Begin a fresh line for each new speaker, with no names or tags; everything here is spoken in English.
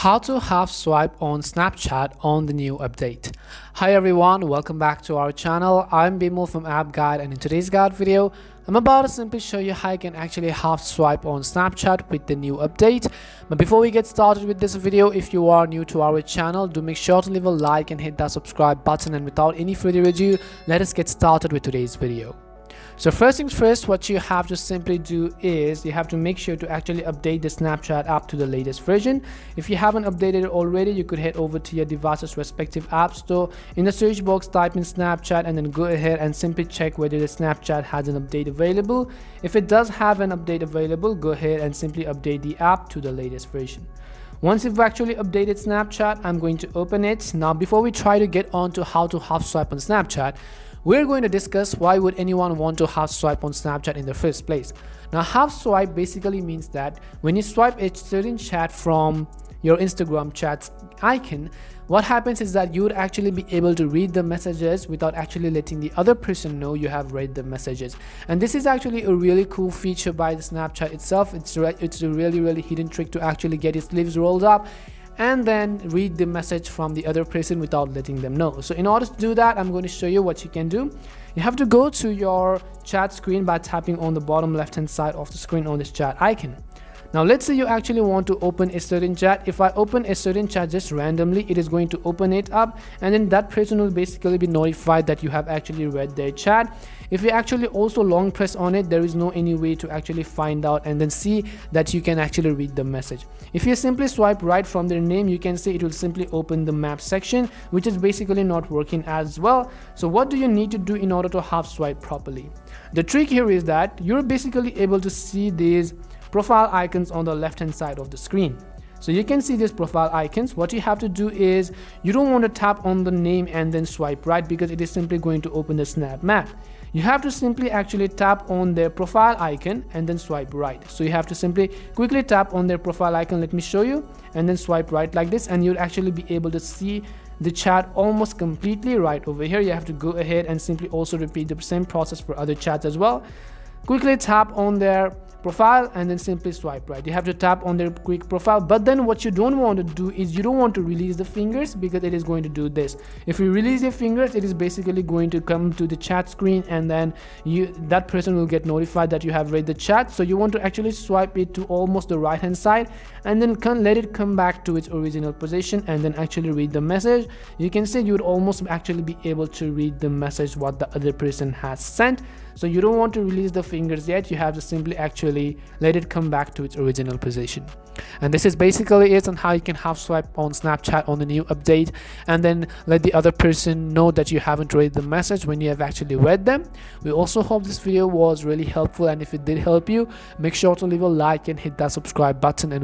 How to half swipe on Snapchat on the new update. Hi everyone, welcome back to our channel. I'm Bimal from App Guide, and in today's guide video I'm about to simply show you how you can actually half swipe on Snapchat with the new update. But before we get started with this video, if you are new to our channel, do make sure to leave a like and hit that subscribe button, and without any further ado, let us get started with today's video. So first things first, what you have to simply do is you have to make sure to actually update the Snapchat app to the latest version. If you haven't updated it already, you could head over to your device's respective app store. In the search box, type in Snapchat and then go ahead and simply check whether the Snapchat has an update available. If it does have an update available, go ahead and simply update the app to the latest version. Once you've actually updated Snapchat, I'm going to open it. Now, before we try to get on to how to half swipe on Snapchat, we're going to discuss why would anyone want to half swipe on Snapchat in the first place. Now, half swipe basically means that when you swipe a certain chat from your Instagram chat icon, what happens is that you would actually be able to read the messages without actually letting the other person know you have read the messages. And this is actually a really cool feature by the Snapchat itself. It's a really hidden trick to actually get its sleeves rolled up and then read the message from the other person without letting them know. So in order to do that, I'm going to show you what you can do. You have to go to your chat screen by tapping on the bottom left hand side of the screen on this chat icon. Now let's say you actually want to open a certain chat. If I open a certain chat just randomly, it is going to open it up, and then that person will basically be notified that you have actually read their chat. If you actually also long press on it, there is no any way to actually find out and then see that you can actually read the message. If you simply swipe right from their name, you can see it will simply open the map section, which is basically not working as well. So what do you need to do in order to half swipe properly? The trick here is that you're basically able to see these profile icons on the left hand side of the screen. So you can see these profile icons. What you have to do is you don't want to tap on the name and then swipe right, because it is simply going to open the snap map. You have to simply actually tap on their profile icon and then swipe right. So you have to simply quickly tap on their profile icon, let me show you, and then swipe right like this, and you'll actually be able to see the chat almost completely right over here. You have to go ahead and simply also repeat the same process for other chats as well. Quickly tap on their profile and then simply swipe right. You have to tap on their quick profile, but then what you don't want to do is you don't want to release the fingers, because it is going to do this. If you release your fingers, it is basically going to come to the chat screen, and then that person will get notified that you have read the chat. So you want to actually swipe it to almost the right hand side and then let it come back to its original position and then actually read the message. You can see you would almost actually be able to read the message what the other person has sent. So you don't want to release the fingers yet. You have to simply actually let it come back to its original position. And this is basically it on how you can half swipe on Snapchat on the new update, and then let the other person know that you haven't read the message when you have actually read them. We also hope this video was really helpful, and if it did help you, make sure to leave a like and hit that subscribe button. And